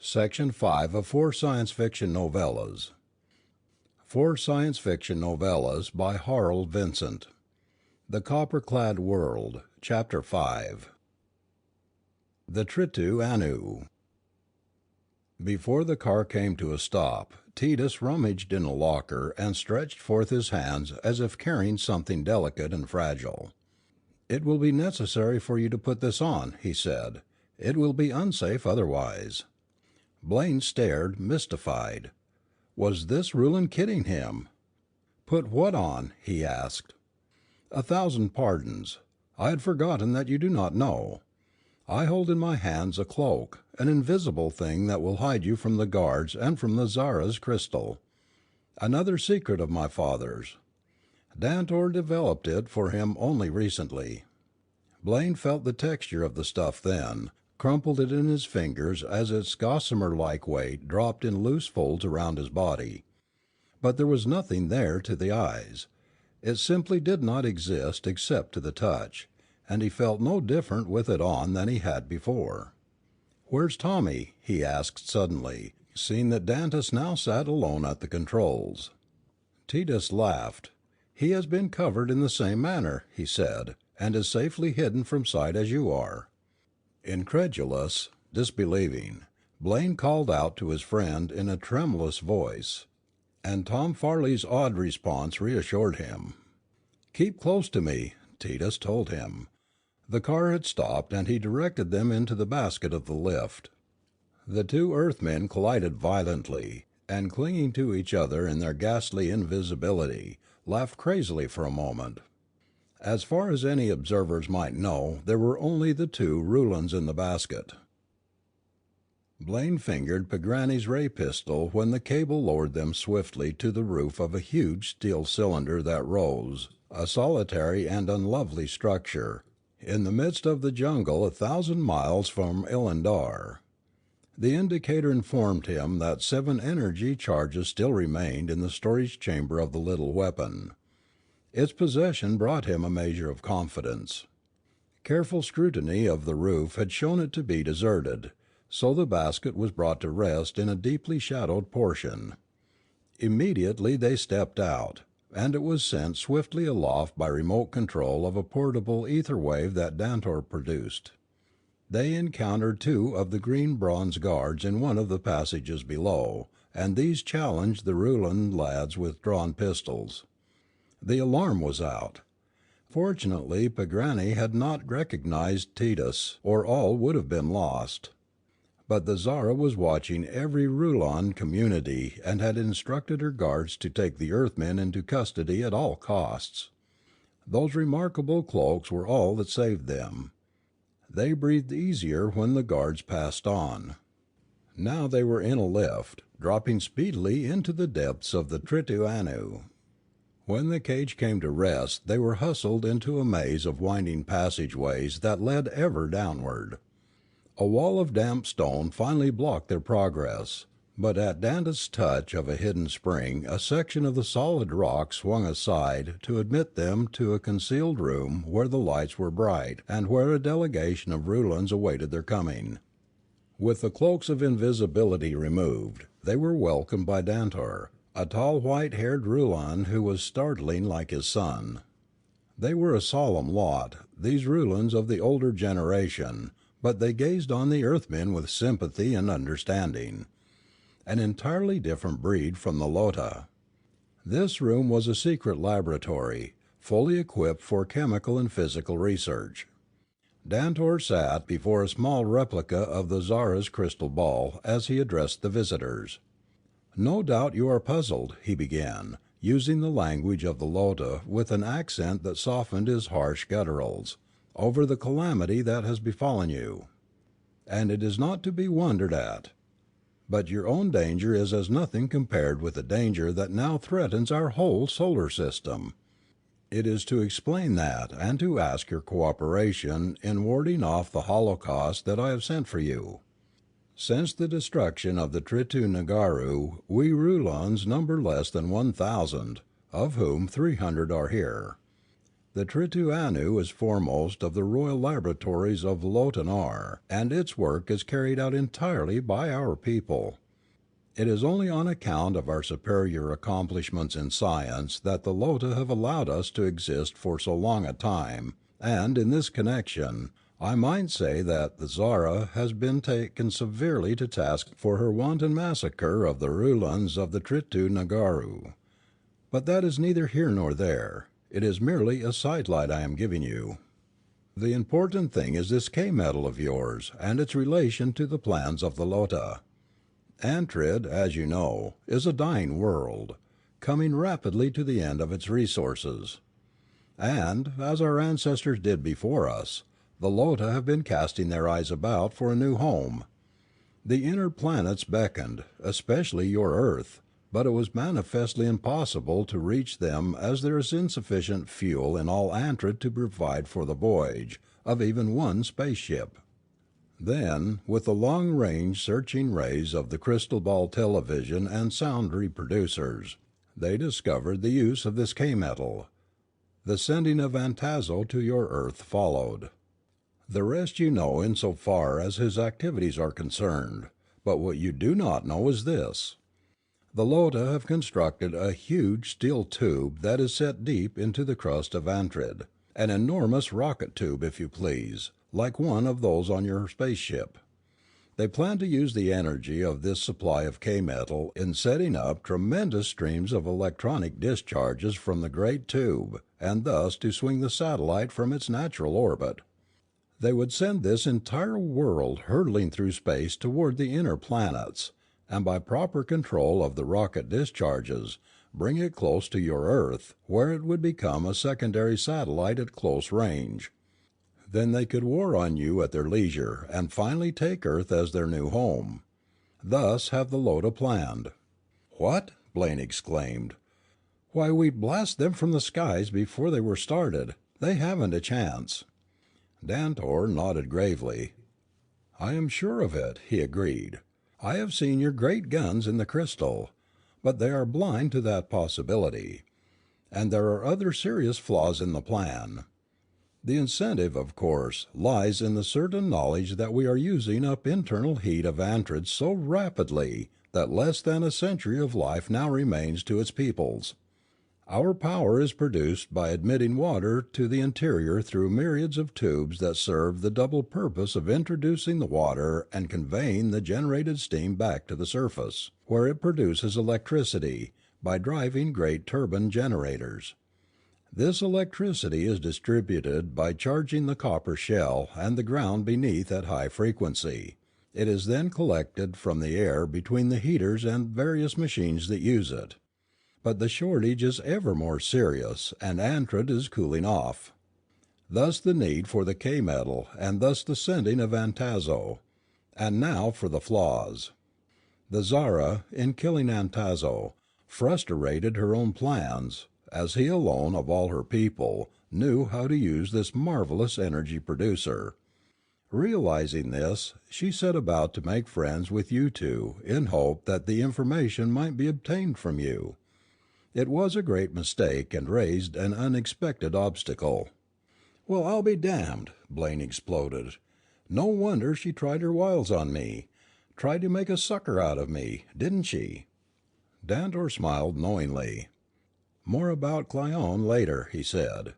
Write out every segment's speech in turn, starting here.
Section 5 of 4 Science Fiction Novellas. 4 Science Fiction Novellas by Harl Vincent. The Copper-Clad World, Chapter 5. The Tritu Anu. Before the car came to a stop, Titus rummaged in a locker and stretched forth his hands as if carrying something delicate and fragile. "It will be necessary for you to put this on," he said. "It will be unsafe otherwise." Blaine stared, mystified. Was this Rulon kidding him? "Put what on?" he asked. "1,000 pardons. I had forgotten that you do not know. I hold in my hands a cloak, an invisible thing that will hide you from the guards and from the Zara's crystal. Another secret of my father's. Dantor developed it for him only recently." Blaine felt the texture of the stuff then, crumpled it in his fingers as its gossamer-like weight dropped in loose folds around his body. But there was nothing there to the eyes. It simply did not exist except to the touch, and he felt no different with it on than he had before. "Where's Tommy?" he asked suddenly, seeing that Dantas now sat alone at the controls. Titus laughed. "He has been covered in the same manner," he said, "and is safely hidden from sight as you are." Incredulous, disbelieving, Blaine called out to his friend in a tremulous voice, and Tom Farley's odd response reassured him. "Keep close to me," Titus told him. The car had stopped and he directed them into the basket of the lift. The two Earthmen collided violently, and clinging to each other in their ghastly invisibility, laughed crazily for a moment. As far as any observers might know, there were only the two Rulons in the basket. Blaine fingered Pagrani's ray pistol when the cable lowered them swiftly to the roof of a huge steel cylinder that rose, a solitary and unlovely structure, in the midst of the jungle 1,000 miles from Elendar. The indicator informed him that 7 energy charges still remained in the storage chamber of the little weapon. Its possession brought him a measure of confidence. Careful scrutiny of the roof had shown it to be deserted, so the basket was brought to rest in a deeply shadowed portion. Immediately they stepped out, and it was sent swiftly aloft by remote control of a portable ether wave that Dantor produced. They encountered 2 of the green bronze guards in one of the passages below, and these challenged the Rulon lads with drawn pistols. The alarm was out. Fortunately Pagrani had not recognized Titus, or all would have been lost. But the Zara was watching every Rulon community and had instructed her guards to take the Earthmen into custody at all costs. Those remarkable cloaks were all that saved them. They breathed easier when the guards passed on. Now they were in a lift, dropping speedily into the depths of the Tritu Anu. When the cage came to rest they were hustled into a maze of winding passageways that led ever downward. A wall of damp stone finally blocked their progress, but at Dantas' touch of a hidden spring a section of the solid rock swung aside to admit them to a concealed room where the lights were bright and where a delegation of Rulons awaited their coming. With the cloaks of invisibility removed, they were welcomed by Dantor, a tall white-haired Rulon who was startling like his son. They were a solemn lot, these Rulons of the older generation, but they gazed on the Earthmen with sympathy and understanding. An entirely different breed from the Lota. This room was a secret laboratory, fully equipped for chemical and physical research. Dantor sat before a small replica of the Zara's crystal ball as he addressed the visitors. "No doubt you are puzzled," he began, using the language of the Lota with an accent that softened his harsh gutturals, "over the calamity that has befallen you. And it is not to be wondered at. But your own danger is as nothing compared with the danger that now threatens our whole solar system. It is to explain that and to ask your cooperation in warding off the holocaust that I have sent for you. Since the destruction of the Tritu Nagaru, we Rulons number less than 1,000, of whom 300 are here. The Trituanu is foremost of the Royal Laboratories of Lotanar, and its work is carried out entirely by our people. It is only on account of our superior accomplishments in science that the Lota have allowed us to exist for so long a time, and in this connection I might say that the Zara has been taken severely to task for her wanton massacre of the Rulans of the Tritu Nagaru. But that is neither here nor there. It is merely a sidelight I am giving you. The important thing is this K-metal of yours and its relation to the plans of the Lota. Antrid, as you know, is a dying world, coming rapidly to the end of its resources. And, as our ancestors did before us, the Lota have been casting their eyes about for a new home. The inner planets beckoned, especially your Earth, but it was manifestly impossible to reach them as there is insufficient fuel in all Antrid to provide for the voyage of even one spaceship. Then, with the long-range searching rays of the crystal ball television and sound reproducers, they discovered the use of this K-metal. The sending of Antazo to your Earth followed. The rest you know in so far as his activities are concerned, but what you do not know is this. The Lota have constructed a huge steel tube that is set deep into the crust of Antrid, an enormous rocket tube, if you please, like one of those on your spaceship. They plan to use the energy of this supply of K-metal in setting up tremendous streams of electronic discharges from the great tube, and thus to swing the satellite from its natural orbit. They would send this entire world hurtling through space toward the inner planets, and by proper control of the rocket discharges, bring it close to your Earth, where it would become a secondary satellite at close range. Then they could war on you at their leisure and finally take Earth as their new home. Thus have the Lota planned." "What?" Blaine exclaimed. "Why, we'd blast them from the skies before they were started. They haven't a chance." Dantor nodded gravely. "I am sure of it," he agreed. "I have seen your great guns in the crystal. But they are blind to that possibility. And there are other serious flaws in the plan. The incentive, of course, lies in the certain knowledge that we are using up internal heat of Antrid so rapidly that less than a century of life now remains to its peoples. Our power is produced by admitting water to the interior through myriads of tubes that serve the double purpose of introducing the water and conveying the generated steam back to the surface, where it produces electricity, by driving great turbine generators. This electricity is distributed by charging the copper shell and the ground beneath at high frequency. It is then collected from the air between the heaters and various machines that use it. But the shortage is ever more serious, and Antrid is cooling off. Thus the need for the K-metal, and thus the sending of Antazo. And now for the flaws. The Zara, in killing Antazo, frustrated her own plans, as he alone of all her people knew how to use this marvelous energy producer. Realizing this, she set about to make friends with you two in hope that the information might be obtained from you. It was a great mistake and raised an unexpected obstacle." "Well, I'll be damned!" Blaine exploded. "No wonder she tried her wiles on me. Tried to make a sucker out of me, didn't she?" Dantor smiled knowingly. "More about Cleon later," he said.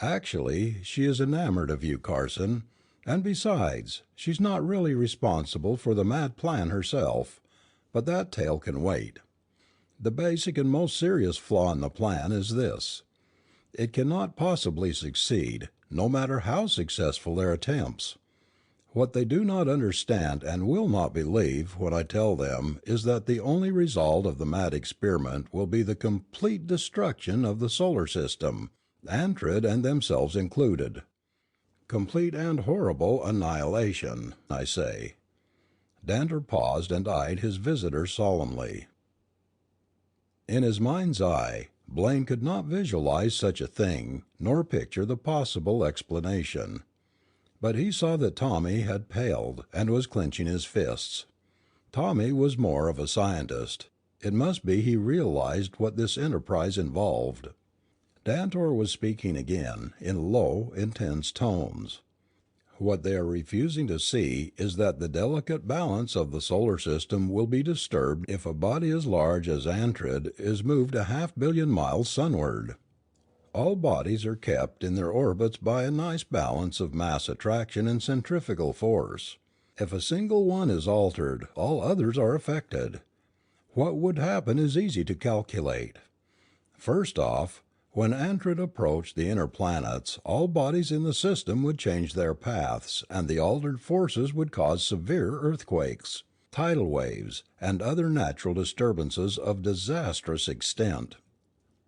"Actually, she is enamored of you, Carson. And besides, she's not really responsible for the mad plan herself. But that tale can wait. The basic and most serious flaw in the plan is this. It cannot possibly succeed, no matter how successful their attempts. What they do not understand and will not believe when I tell them is that the only result of the mad experiment will be the complete destruction of the solar system, Antrid and themselves included. Complete and horrible annihilation, I say." Dantor paused and eyed his visitor solemnly. In his mind's eye, Blaine could not visualize such a thing, nor picture the possible explanation. But he saw that Tommy had paled, and was clenching his fists. Tommy was more of a scientist. It must be he realized what this enterprise involved. Dantor was speaking again, in low, intense tones. What they are refusing to see is that the delicate balance of the solar system will be disturbed if a body as large as Antrid is moved a half-billion miles sunward. All bodies are kept in their orbits by a nice balance of mass attraction and centrifugal force. If a single one is altered, all others are affected. What would happen is easy to calculate. First off, when Antrid approached the inner planets, all bodies in the system would change their paths, and the altered forces would cause severe earthquakes, tidal waves, and other natural disturbances of disastrous extent.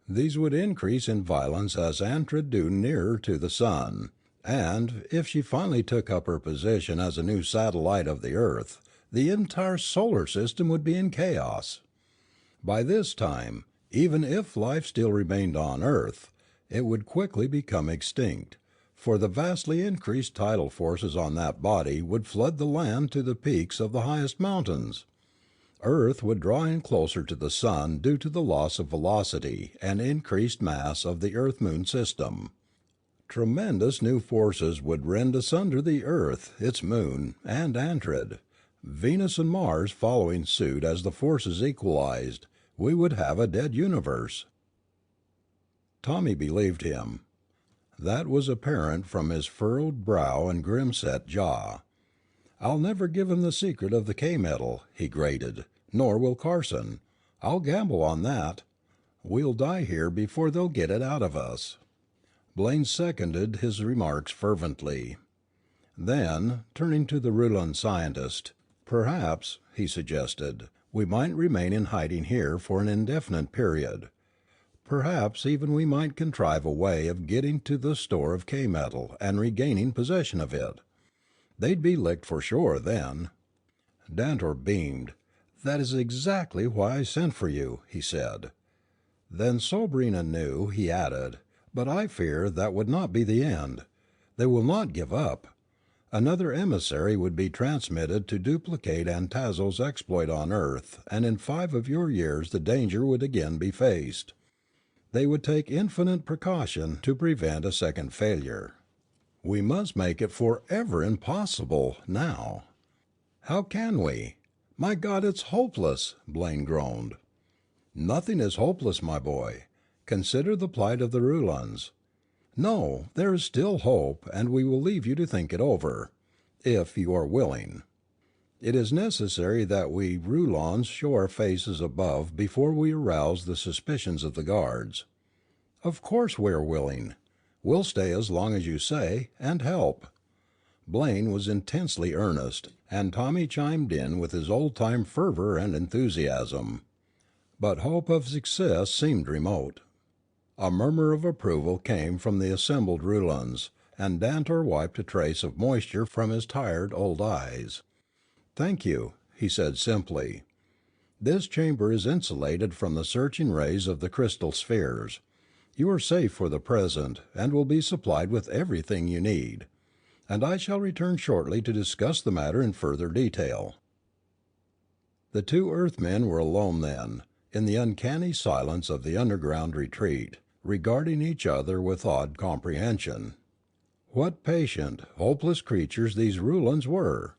These would increase in violence as Antrid drew nearer to the sun, and, if she finally took up her position as a new satellite of the Earth, the entire solar system would be in chaos. By this time, even if life still remained on Earth, it would quickly become extinct, for the vastly increased tidal forces on that body would flood the land to the peaks of the highest mountains. Earth would draw in closer to the sun due to the loss of velocity and increased mass of the Earth-Moon system. Tremendous new forces would rend asunder the Earth, its moon, and Antrid. Venus and Mars following suit as the forces equalized, we would have a dead universe. Tommy believed him. That was apparent from his furrowed brow and grim-set jaw. "I'll never give him the secret of the K-metal," he grated. "Nor will Carson. I'll gamble on that. We'll die here before they'll get it out of us." Blaine seconded his remarks fervently. Then, turning to the Rulon scientist, "Perhaps," he suggested, "we might remain in hiding here for an indefinite period. Perhaps even we might contrive a way of getting to the store of K-metal and regaining possession of it. They'd be licked for sure then." Dantor beamed. "That is exactly why I sent for you," he said. Then, sobering anew, he added, "But I fear that would not be the end. They will not give up. Another emissary would be transmitted to duplicate Antazzo's exploit on Earth, and in 5 of your years the danger would again be faced. They would take infinite precaution to prevent a second failure. We must make it forever impossible, now." "How can we? My God, it's hopeless!" Blaine groaned. "Nothing is hopeless, my boy. Consider the plight of the Rulons. No, there is still hope, and we will leave you to think it over, if you are willing. It is necessary that we Rulons show our faces above before we arouse the suspicions of the guards." "Of course we are willing. We'll stay as long as you say, and help." Blaine was intensely earnest, and Tommy chimed in with his old-time fervor and enthusiasm. But hope of success seemed remote. A murmur of approval came from the assembled Rulons, and Dantor wiped a trace of moisture from his tired old eyes. "Thank you," he said simply. "This chamber is insulated from the searching rays of the crystal spheres. You are safe for the present, and will be supplied with everything you need. And I shall return shortly to discuss the matter in further detail." The two Earthmen were alone then, in the uncanny silence of the underground retreat, regarding each other with odd comprehension. What patient, hopeless creatures these Rulons were!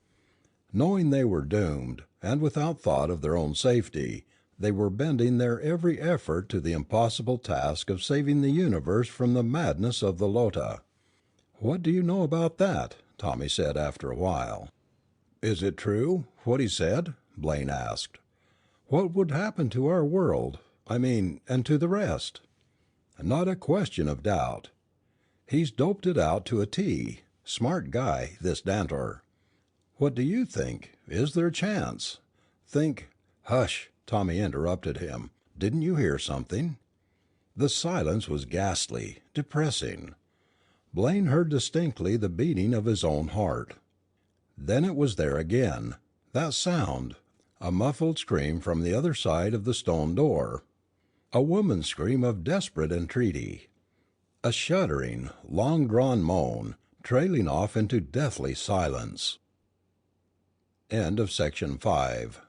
Knowing they were doomed, and without thought of their own safety, they were bending their every effort to the impossible task of saving the universe from the madness of the Lota. "What do you know about that?" Tommy said after a while. "Is it true, what he said?" Blaine asked. "What would happen to our world, and to the rest?" "Not a question of doubt. He's doped it out to a T. Smart guy, this Dantor." "What do you think? Is there a chance? Think—" "Hush!" Tommy interrupted him. "Didn't you hear something?" The silence was ghastly, depressing. Blaine heard distinctly the beating of his own heart. Then it was there again, that sound, a muffled scream from the other side of the stone door. A woman's scream of desperate entreaty. A shuddering, long-drawn moan, trailing off into deathly silence. End of section 5.